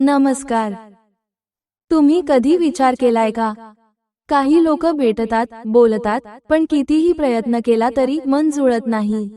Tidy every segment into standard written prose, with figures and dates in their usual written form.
नमस्कार. तुम्ही कधी विचार केलाय का? काही लोक भेटतात, बोलतात, पण कितीही प्रयत्न केला तरी मन जुळत नाही.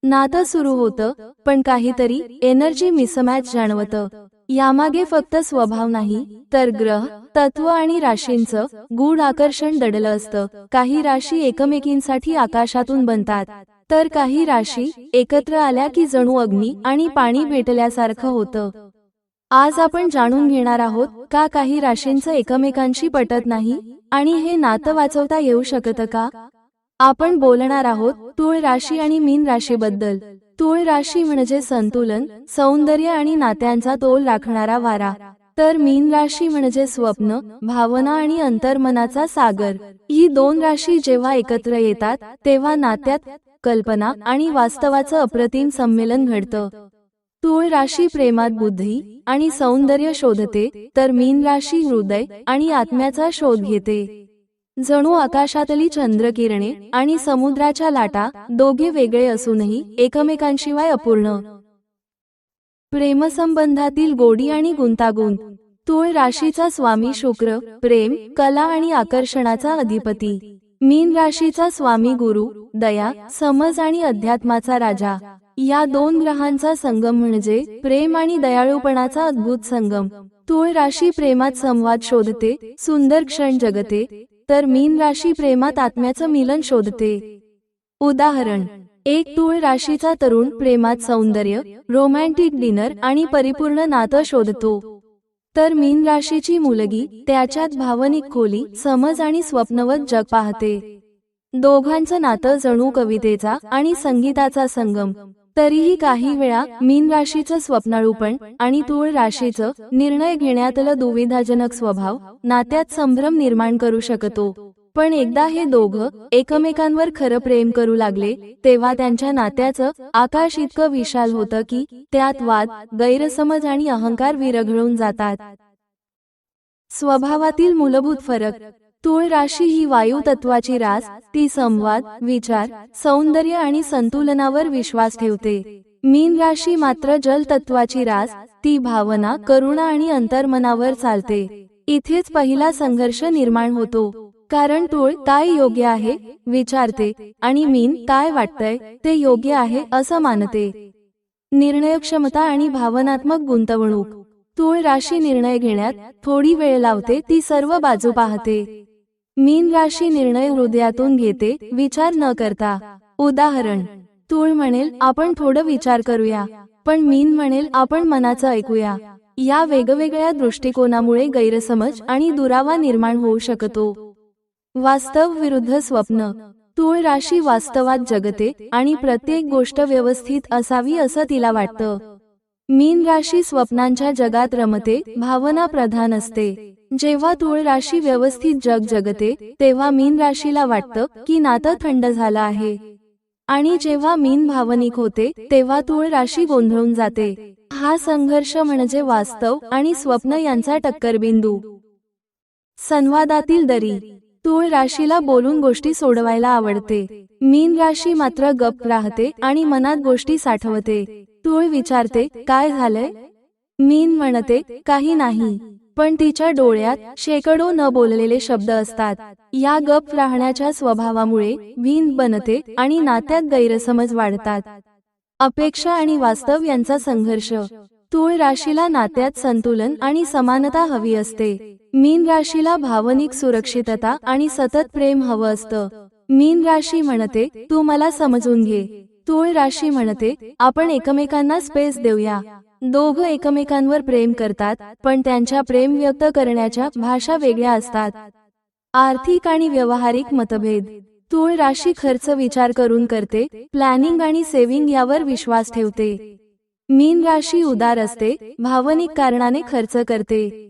नातं सुरू होतं, पण काहीतरी एनर्जी मिसमॅच जाणवतं. यामागे फक्त स्वभाव नाही, तर ग्रह, तत्व आणि राशींचं गूढ आकर्षण दडलं असतं. काही राशी एकमेकींसाठी आकाशातून बनतात, तर काही राशी एकत्र आल्या की जणू अग्नी आणि पाणी भेटल्यासारखं होतं. आज आपण जाणून घेणार आहोत का काही राशींचं एकमेकांशी पटत नाही आणि हे नातं वाचवता येऊ शकतं का? आपण बोलणार आहोत तुळ राशी आणि मीन राशीबद्दल. तुळ राशी म्हणजे संतुलन, सौंदर्य आणि नात्यांचा तोल राखणारा वारा. तर मीन राशी म्हणजे स्वप्न, भावना आणि अंतर्मनाचा सागर. ही दोन राशी जेव्हा एकत्र येतात तेव्हा नात्यात कल्पना आणि वास्तवाचं अप्रतिम संमेलन घडतं. तुळ राशी प्रेमात बुद्धी आणि सौंदर्य शोधते, तर मीन राशी हृदय आणि आत्म्याचा शोध घेते. जणू आकाशातली चंद्रकिरणे आणि समुद्राच्या लाटा, दोघे वेगळे असूनही एकमेकांशिवाय अपूर्ण. प्रेमसंबंधातील गोडी आणि गुंतागुंत. तुळ राशीचा स्वामी शुक्र, प्रेम, कला आणि आकर्षणाचा अधिपती. मीन राशीचा स्वामी गुरु, दया, समज आणि अध्यात्माचा राजा. या दोन ग्रहांचा संगम म्हणजे प्रेम आणि दयाळूपणाचा अद्भुत संगम. तुळ राशी प्रेमात संवाद शोधते, सुंदर क्षण जगते, तर मीन राशी प्रेमात आत्म्याचं मिलन शोधते. उदाहरण: एक तुळ राशीचा तरुण प्रेमात सौंदर्य, रोमॅन्टिक डिनर आणि परिपूर्ण नातं शोधतो, तर मीन राशीची मुलगी त्याच्यात भावनिक खोली, समज आणि स्वप्नवत जग पाहते. दोघांचं नातं जणू कवितेचा आणि संगीताचा संगम. तरीही काही वेळा मीन राशीचं स्वप्नाळूपण आणि तुळ राशीचं निर्णय घेण्यातलं दुविधाजनक स्वभाव नात्यात संभ्रम निर्माण करू शकतो. पण एकदा हे दोघं एकमेकांवर खरं प्रेम करू लागले तेव्हा त्यांच्या नात्याचं आकाश इतकं विशाल होतं की त्यात वाद, गैरसमज आणि अहंकार विरघळून जातात. स्वभावातील मूलभूत फरक. तुळ राशी ही वायू तत्वाची रास. ती संवाद, विचार, सौंदर्य आणि संतुलनावर विश्वास ठेवते. मीन राशी मात्र जल तत्वाची रास. ती भावना, करुणा आणि अंतर्मनावर चालते. इथेच पहिला संघर्ष निर्माण होतो, कारण तुळ काय योग्य आहे विचारते आणि मीन काय वाटतंय ते योग्य आहे असं मानते. निर्णयक्षमता आणि भावनात्मक गुंतवणूक. तुळ राशी निर्णय घेण्यात थोडी वेळ लावते, ती सर्व बाजू पाहते. मीन राशी निर्णय हृदयातून घेते, विचार न करता. उदाहरण: तुळ म्हणेल आपण थोडं विचार करूया, पण मीन म्हणेल आपण मनाचं ऐकूया. या वेगवेगळ्या दृष्टिकोनामुळे गैरसमज आणि दुरावा निर्माण होऊ शकतो. वास्तव विरुद्ध स्वप्न. तुळ राशी वास्तवात जगते आणि प्रत्येक गोष्ट व्यवस्थित असावी असं तिला वाटतं. मीन राशी स्वप्नांच्या जगात रमते, भावना प्रधान असते. जेव्हा तुळ राशी व्यवस्थित जग जगते तेव्हा मीन राशीला वाटतं की नातं थंड झालं आहे, आणि जेव्हा मीन भावनिक होते तेव्हा तुळ राशी गोंधळून जाते. हा संघर्ष म्हणजे वास्तव आणि स्वप्न यांचा टक्करबिंदू. संवादातील दरी. तुळ राशीला बोलून गोष्टी सोडवायला आवडते. मीन राशी मात्र गप्प राहते आणि मनात गोष्टी साठवते. तुळ विचारते काय झालंय, मीन म्हणते काही नाही, पण तिच्या डोळ्यात शेकडो न बोललेले शब्द असतात. या गप्प राहण्याच्या स्वभावामुळे भिन्न बनते आणि नात्यात गैरसमज वाढतात. अपेक्षा आणि वास्तव यांचा संघर्ष. तुळ राशीला नात्यात संतुलन आणि समानता हवी असते. मीन राशीला भावनिक सुरक्षितता आणि सतत प्रेम हवं असतं. मीन राशी म्हणते तू मला समजून घे. तुळ राशी म्हणते आपण एकमेकांना स्पेस देऊया. दोघं एकमेकांवर प्रेम करतात, पण त्यांच्या प्रेम व्यक्त करण्याच्या भाषा वेगळ्या असतात. आर्थिक आणि व्यावहारिक मतभेद. तुळ राशी खर्च विचार करून करते, प्लॅनिंग आणि सेव्हिंग यावर विश्वास ठेवते. मीन राशी उदार असते, भावनिक कारणाने खर्च करते.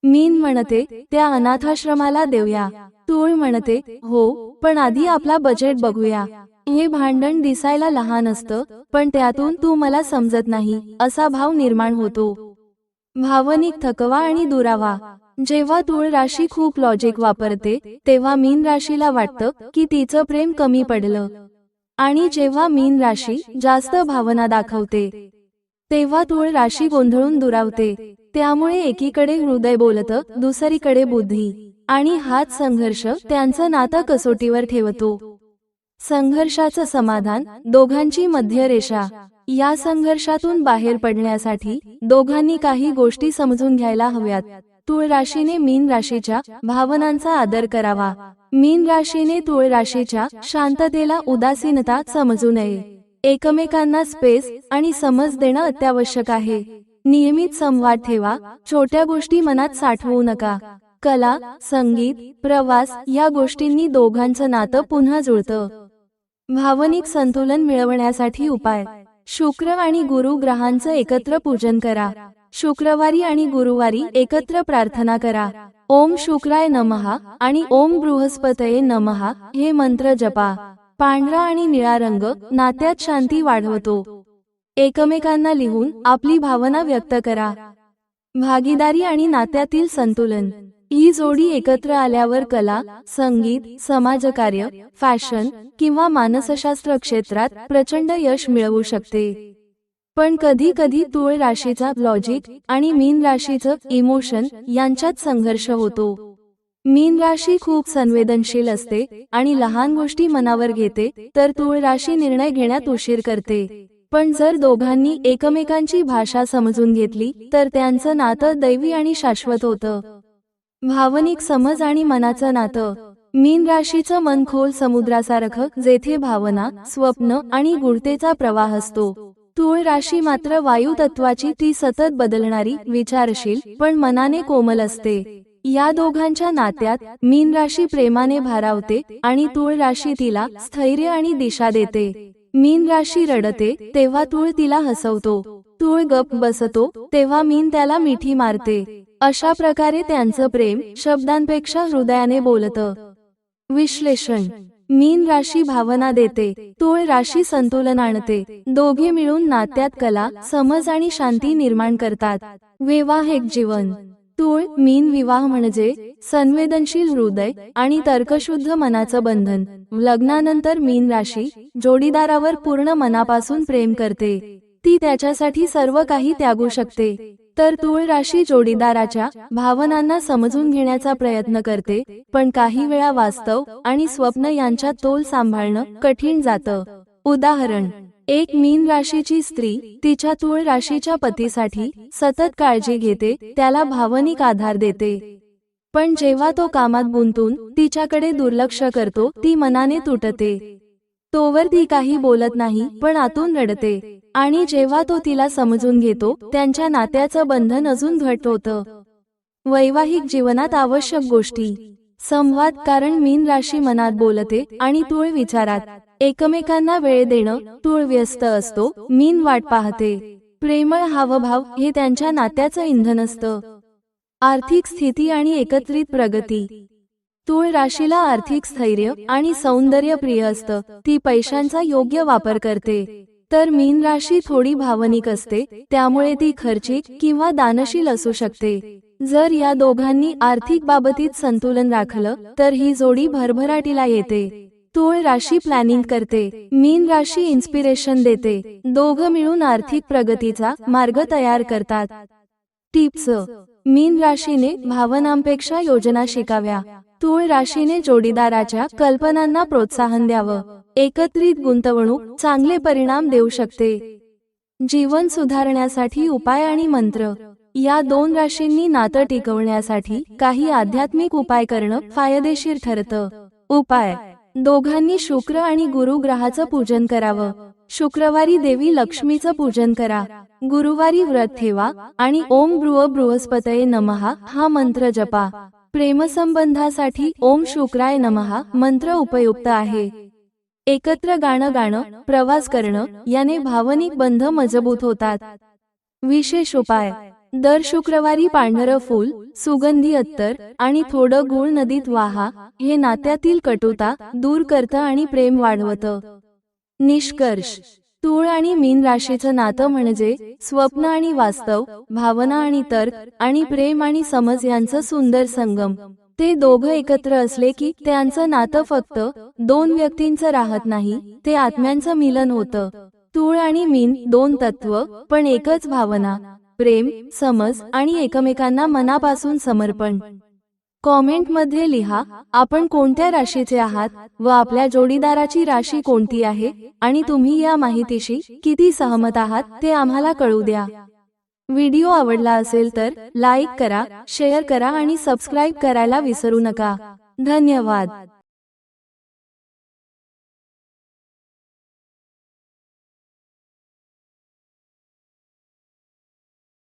मीन म्हणते त्या अनाथाश्रमाला देऊया. तुळ म्हणते हो, पण आधी आपला बजेट बघूया. हे भांडण दिसायला लहान असतं, पण त्यातून तू मला समजत नाही असा भाव निर्माण होतो. भावनिक थकवा आणि दुरावा. जेव्हा तुळ राशी खूप लॉजिक वापरते तेव्हा मीन राशीला वाटतं की तिचं प्रेम कमी पडलं, आणि जेव्हा मीन राशी जास्त भावना दाखवते तेव्हा तुळ राशी गोंधळून दुरावते. त्यामुळे एकीकडे हृदय बोलतं, दुसरीकडे बुद्धी, आणि हाच संघर्ष त्यांचं नातं कसोटीवर ठेवतो. संघर्षाचं समाधान, दोघांची मध्यरेषा. या संघर्षातून बाहेर पडण्यासाठी दोघांनी काही गोष्टी समजून घ्यायला हव्यात. तूळ राशीने मीन राशीच्या भावनांचा आदर करावा. मीन राशीने तूळ राशीच्या शांततेला उदासीनता समजू नये. एकमेकांना स्पेस आणि समज देणं अत्यावश्यक आहे. नियमित संवाद ठेवा, छोट्या गोष्टी मनात साठवू नका. कला, संगीत, प्रवास या गोष्टींनी दोघांचं नातं पुन्हा जुळतं. भावनिक संतुलन मिळवण्यासाठी उपाय. शुक्र आणि गुरु ग्रहांचं एकत्र पूजन करा. शुक्रवारी आणि गुरुवारी एकत्र प्रार्थना करा. ओम शुक्राय नमः आणि ओम बृहस्पतये नमः हे मंत्र जपा. पांढरा आणि निळा रंग नात्यात शांती वाढवतो. एकमेकांना लिहून आपली भावना व्यक्त करा. भागीदारी आणि नात्यातील संतुलन. ही जोडी एकत्र आल्यावर कला, संगीत, समाजकार्य, फॅशन किंवा मानसशास्त्र क्षेत्रात प्रचंड यश मिळवू शकते. पण कधी कधी तूळ राशीचा लॉजिक आणि मीन राशीचं इमोशन यांच्यात संघर्ष होतो. मीन राशी खूप संवेदनशील असते आणि लहान गोष्टी मनावर घेते, तर तूळ राशी निर्णय घेण्यात उशीर करते. पण जर दोघांनी एकमेकांची भाषा समजून घेतली तर त्यांचं नातं दैवी आणि शाश्वत होतं. भावनिक समज आणि मनाचं नातं. मीन राशीचं मन खोल समुद्रासारखं, जेथे भावना, स्वप्न आणि गूढतेचा प्रवाह असतो. तूळ राशी मात्र वायू तत्वाची, ती सतत बदलणारी, विचारशील पण मनाने कोमल असते. या दोघांच्या नात्यात मीन राशी प्रेमाने भारावते आणि तूळ राशी तिला स्थैर्य आणि दिशा देते. मीन राशी रडते तेव्हा तूळ तिला हसवतो. तूळ गप्प बसतो तेव्हा मीन त्याला मिठी मारते. अशा प्रकारे त्यांचं प्रेम शब्दांपेक्षा हृदयाने बोलतं. विश्लेषण. मीन राशी भावना देते, तूळ राशी संतुलन आणते. दोघे मिळून नात्यात कला, समज आणि शांती निर्माण करतात. वैवाहिक जीवन. तूळ मीन विवाह म्हणजे संवेदनशील हृदय आणि तर्कशुद्ध मनाचं बंधन. लग्नानंतर मीन राशी जोडीदारावर पूर्ण मनापासून प्रेम करते. ती त्याच्यासाठी सर्व काही त्यागू शकते. तर तूळ राशी जोडीदाराच्या भावनांना समजून घेण्याचा प्रयत्न करते, पण काही वेळा वास्तव आणि स्वप्न यांच्यात तोल सांभाळणं कठीण जातं. उदाहरण. एक मीन राशीची स्त्री तिच्या तूळ राशीच्या पतीसाठी सतत काळजी घेते, त्याला भावनिक आधार देते. पण जेव्हा तो कामात गुंतून तिच्याकडे दुर्लक्ष करतो, ती मनाने तुटते. तोवर ती काही बोलत नाही पण आतून रडते. आणि जेव्हा तो तिला समजून घेतो, त्यांच्या नात्याचं बंधन अजून घट्ट होतं. वैवाहिक जीवनात आवश्यक गोष्टी. संवाद, कारण मीन राशी मनात बोलते आणि तूळ विचारात. एकमेकांना वेळ देणं, तूळ व्यस्त असतो, मीन वाट पाहते. प्रेमळ हावभाव हे त्यांच्या नात्याचं इंधन असतं. आर्थिक स्थिती आणि एकत्रित प्रगती. तूळ राशीला आर्थिक स्थैर्य आणि सौंदर्य प्रिय असतं, ती पैशांचा योग्य वापर करते. तर मीन राशी थोडी भावनिक असते, त्यामुळे ती खर्चिक किंवा दानशील असू शकते. जर या दोघांनी आर्थिक बाबतीत संतुलन राखलं तर ही जोडी भरभराटीला येते. तूळ राशी प्लॅनिंग करते, मीन राशी इन्स्पिरेशन देते. दोघं मिळून आर्थिक प्रगतीचा मार्ग तयार करतात. टिप्स. मीन राशीने भावनांपेक्षा योजना शिकाव्या. तूळ राशीने जोडीदाराच्या कल्पनांना प्रोत्साहन द्यावं. एकत्रित गुंतवणूक चांगले परिणाम देऊ शकते. जीवन सुधारण्यासाठी उपाय आणि मंत्र. या दोन राशींनी नातं टिकवण्यासाठी काही आध्यात्मिक उपाय करणं फायदेशीर ठरतं. उपाय. दोघांनी शुक्र आणि गुरु ग्रहाचं पूजन करावं. शुक्रवारी देवी लक्ष्मीचं पूजन करा. गुरुवारी व्रत ठेवा आणि ओम बृहस्पतये नमः हा मंत्र जपा. प्रेमसंबंधासाठी ओम शुक्राय नमः मंत्र उपयुक्त आहे. एकत्र गाणं, प्रवास करणं याने भावनिक बंध मजबूत होतात. विशेष उपाय. दर शुक्रवारी पांढरं फूल, सुगंधी अत्तर आणि थोडं गूळ नदीत वाहा. हे नात्यातील कटुता दूर करतं आणि प्रेम वाढवतं. निष्कर्ष. तूळ आणि मीन राशीचं नातं म्हणजे स्वप्न आणि वास्तव, भावना आणि तर्क आणि प्रेम आणि समज यांचं सुंदर संगम. ते दोघं एकत्र असले की त्यांचं नातं फक्त दोन व्यक्तींचं राहत नाही, ते आत्म्यांचं मिलन होतं. तूळ आणि मीन दोन तत्व पण एकच भावना. प्रेम, समज आणि एकमेकांना मनापासून समर्पण. कॉमेंटमध्ये लिहा आपण कोणत्या राशीचे आहात व आपल्या जोडीदाराची राशी कोणती आहे आणि तुम्ही या माहितीशी किती सहमत आहात ते आम्हाला कळू द्या. व्हिडिओ आवडला असेल तर लाईक करा, शेअर करा आणि सबस्क्राईब करायला विसरू नका. धन्यवाद.